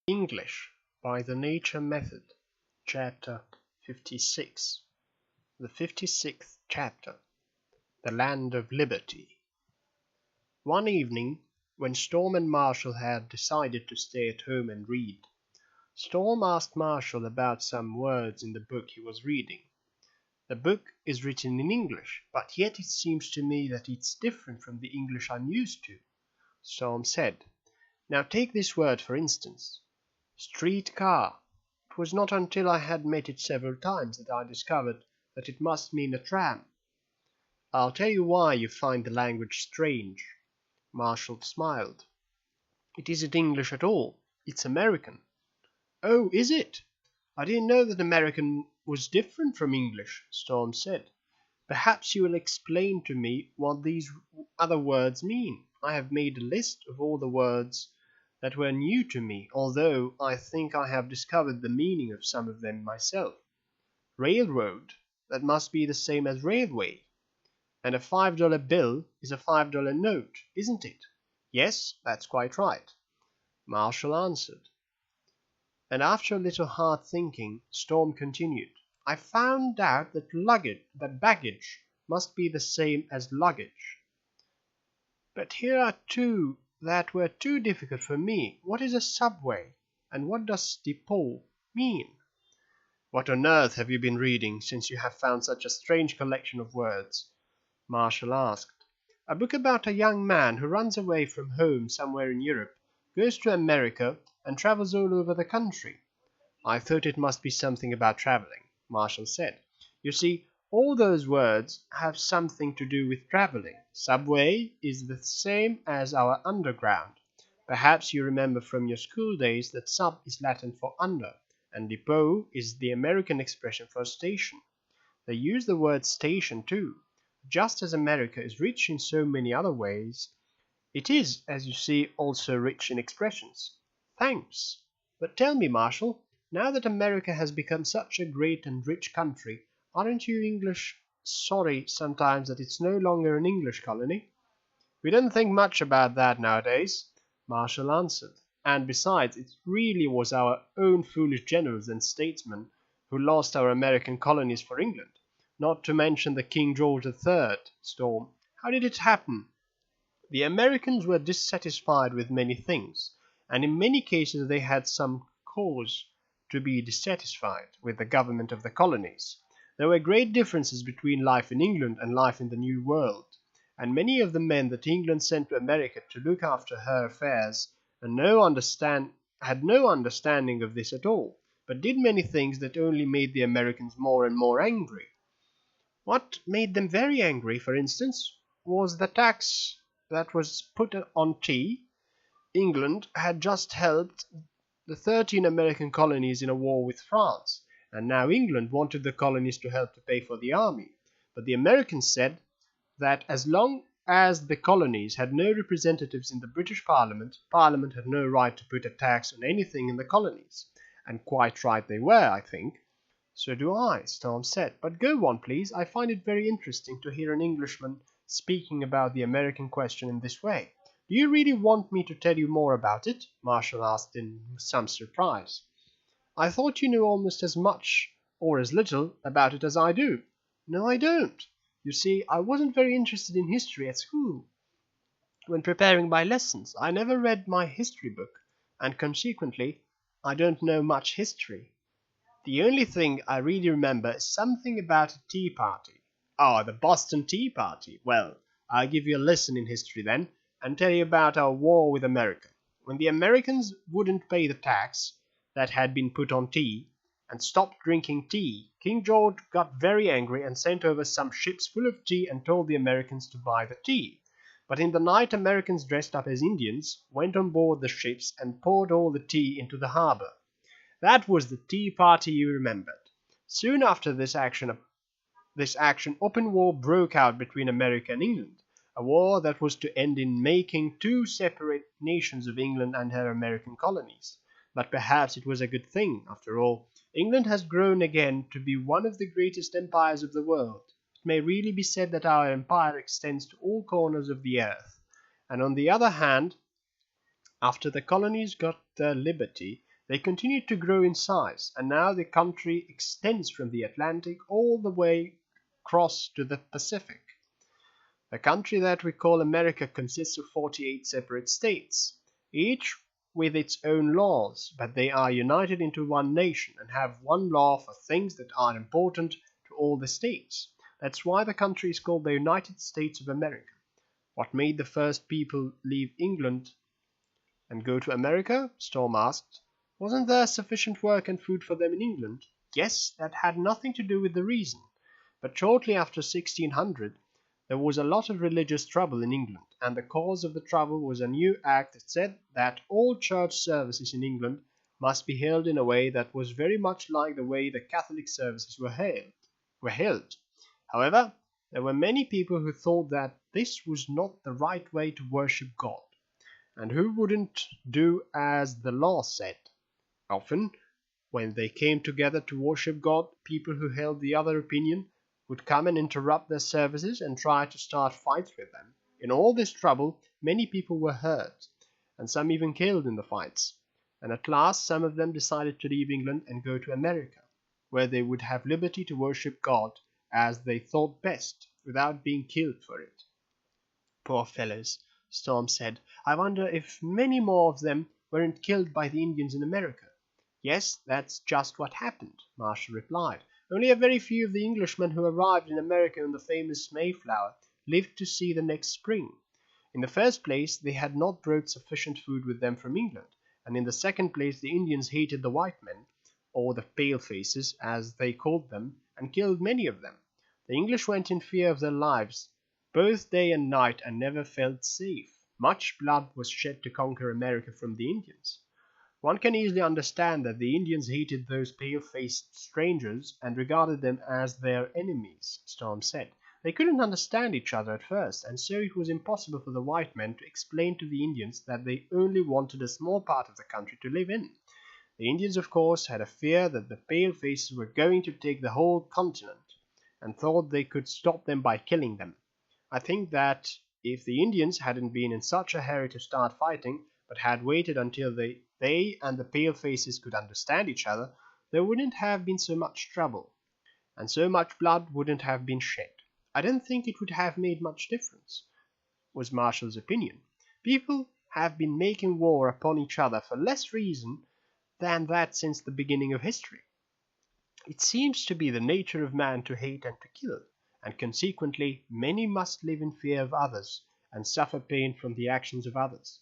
English by the Nature Method, Chapter 56. The 56th Chapter, The Land of Liberty. One evening, when Storm and Marshall had decided to stay at home and read, Storm asked Marshall about some words in the book he was reading. The book is written in English, but yet it seems to me that it's different from the English I'm used to, Storm said. Now take this word for instance. Street car. It was not until I had met it several times that I discovered that it must mean a tram. I'll tell you why you find the language strange. Marshall smiled. It isn't English at all. It's American. Oh, is it? I didn't know that American was different from English, Storm said. Perhaps you will explain to me what these other words mean. I have made a list of all the words that were new to me, although I think I have discovered the meaning of some of them myself. Railroad, that must be the same as railway. And a $5 bill is a $5 note, isn't it? Yes, that's quite right, Marshall answered. And after a little hard thinking, Storm continued, I found out that baggage must be the same as luggage. But here are two that were too difficult for me. What is a subway? And what does depot mean? What on earth have you been reading, since you have found such a strange collection of words? Marshall asked. A book about a young man who runs away from home somewhere in Europe, goes to America, and travels all over the country. I thought it must be something about traveling, Marshall said. You see, all those words have something to do with traveling. Subway is the same as our underground. Perhaps you remember from your school days that sub is Latin for under, and depot is the American expression for station. They use the word station too. Just as America is rich in so many other ways, it is, as you see, also rich in expressions. Thanks. But tell me, Marshall, now that America has become such a great and rich country, aren't you English sorry sometimes that it's no longer an English colony? We don't think much about that nowadays, Marshall answered. And besides, it really was our own foolish generals and statesmen who lost our American colonies for England, not to mention the King George III, Storm. How did it happen? The Americans were dissatisfied with many things, and in many cases they had some cause to be dissatisfied with the government of the colonies. There were great differences between life in England and life in the New World, and many of the men that England sent to America to look after her affairs had no understanding of this at all, but did many things that only made the Americans more and more angry. What made them very angry, for instance, was the tax that was put on tea. England had just helped the 13 American colonies in a war with France, and now England wanted the colonies to help to pay for the army. But the Americans said that as long as the colonies had no representatives in the British Parliament, Parliament had no right to put a tax on anything in the colonies. And quite right they were, I think. So do I, Storm said. But go on, please. I find it very interesting to hear an Englishman speaking about the American question in this way. Do you really want me to tell you more about it? Marshall asked in some surprise. I thought you knew almost as much, or as little, about it as I do. No, I don't. You see, I wasn't very interested in history at school. When preparing my lessons, I never read my history book, and consequently, I don't know much history. The only thing I really remember is something about a tea party. Oh, the Boston Tea Party. Well, I'll give you a lesson in history then, and tell you about our war with America. When the Americans wouldn't pay the tax that had been put on tea, and stopped drinking tea, King George got very angry and sent over some ships full of tea and told the Americans to buy the tea. But in the night, Americans dressed up as Indians went on board the ships and poured all the tea into the harbor. That was the tea party you remembered. Soon after this action, open war broke out between America and England, a war that was to end in making two separate nations of England and her American colonies. But perhaps it was a good thing, after all. England has grown again to be one of the greatest empires of the world. It may really be said that our empire extends to all corners of the earth. And on the other hand, after the colonies got their liberty, They continued to grow in size, and now the country extends from the Atlantic all the way across to the Pacific. The country that we call America consists of 48 separate states, each with its own laws, but they are united into one nation and have one law for things that are important to all the states. That's why the country is called the United States of America. What made the first people leave England and go to America? Storm asked. Wasn't there sufficient work and food for them in England? Yes, that had nothing to do with the reason. But shortly after 1600, there was a lot of religious trouble in England, and the cause of the trouble was a new act that said that all church services in England must be held in a way that was very much like the way the Catholic services were held. However, there were many people who thought that this was not the right way to worship God, and who wouldn't do as the law said. Often, when they came together to worship God, people who held the other opinion would come and interrupt their services and try to start fights with them. In all this trouble, many people were hurt, and some even killed in the fights. And at last, some of them decided to leave England and go to America, where they would have liberty to worship God as they thought best, without being killed for it. Poor fellows, Storm said. I wonder if many more of them weren't killed by the Indians in America. Yes, that's just what happened, Marshall replied. Only a very few of the Englishmen who arrived in America on the famous Mayflower lived to see the next spring. In the first place, they had not brought sufficient food with them from England, and in the second place, the Indians hated the white men, or the pale-faces, as they called them, and killed many of them. The English went in fear of their lives, both day and night, and never felt safe. Much blood was shed to conquer America from the Indians. One can easily understand that the Indians hated those pale-faced strangers and regarded them as their enemies, Storm said. They couldn't understand each other at first, and so it was impossible for the white men to explain to the Indians that they only wanted a small part of the country to live in. The Indians, of course, had a fear that the pale-faces were going to take the whole continent, and thought they could stop them by killing them. I think that if the Indians hadn't been in such a hurry to start fighting, but had waited until they and the pale-faces could understand each other, there wouldn't have been so much trouble, and so much blood wouldn't have been shed. I don't think it would have made much difference, was Marshall's opinion. People have been making war upon each other for less reason than that since the beginning of history. It seems to be the nature of man to hate and to kill, and consequently many must live in fear of others, and suffer pain from the actions of others.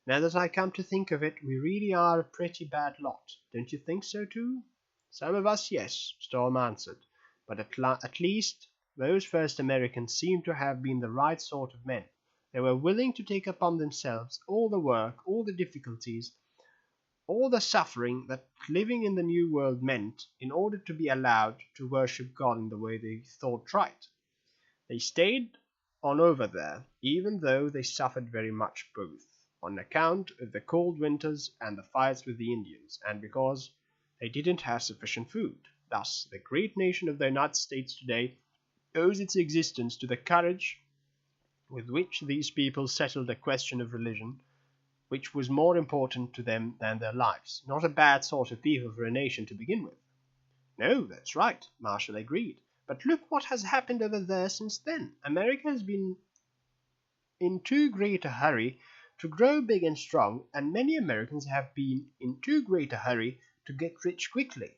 Now that I come to think of it, we really are a pretty bad lot. Don't you think so too? Some of us, yes, Storm answered. But at least those first Americans seem to have been the right sort of men. They were willing to take upon themselves all the work, all the difficulties, all the suffering that living in the New World meant in order to be allowed to worship God in the way they thought right. They stayed on over there, even though they suffered very much both, on account of the cold winters and the fights with the Indians, and because they didn't have sufficient food. Thus, the great nation of the United States today owes its existence to the courage with which these people settled the question of religion, which was more important to them than their lives. Not a bad sort of people for a nation to begin with. No, that's right, Marshall agreed. But look what has happened over there since then. America has been in too great a hurry to grow big and strong, and many Americans have been in too great a hurry to get rich quickly.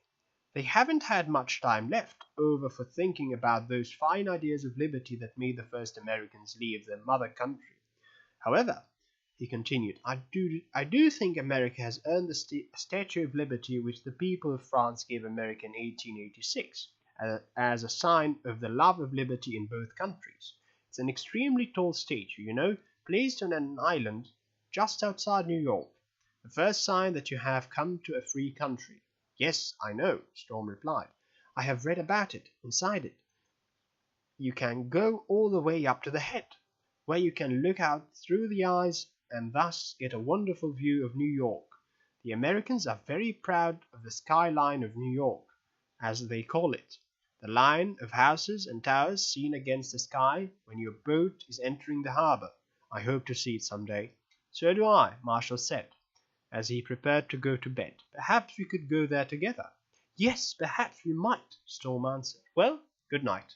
They haven't had much time left over for thinking about those fine ideas of liberty that made the first Americans leave their mother country. However, he continued, I do think America has earned the Statue of Liberty which the people of France gave America in 1886, as a sign of the love of liberty in both countries. It's an extremely tall statue, you know, placed on an island just outside New York. The first sign that you have come to a free country. Yes, I know, Storm replied. I have read about it, inside it. You can go all the way up to the head, where you can look out through the eyes and thus get a wonderful view of New York. The Americans are very proud of the skyline of New York, as they call it, the line of houses and towers seen against the sky when your boat is entering the harbor. I hope to see it some day. So do I, Marshall said. as he prepared to go to bed. "Perhaps we could go there together." "Yes, perhaps we might," Storm answered. "Well, good night."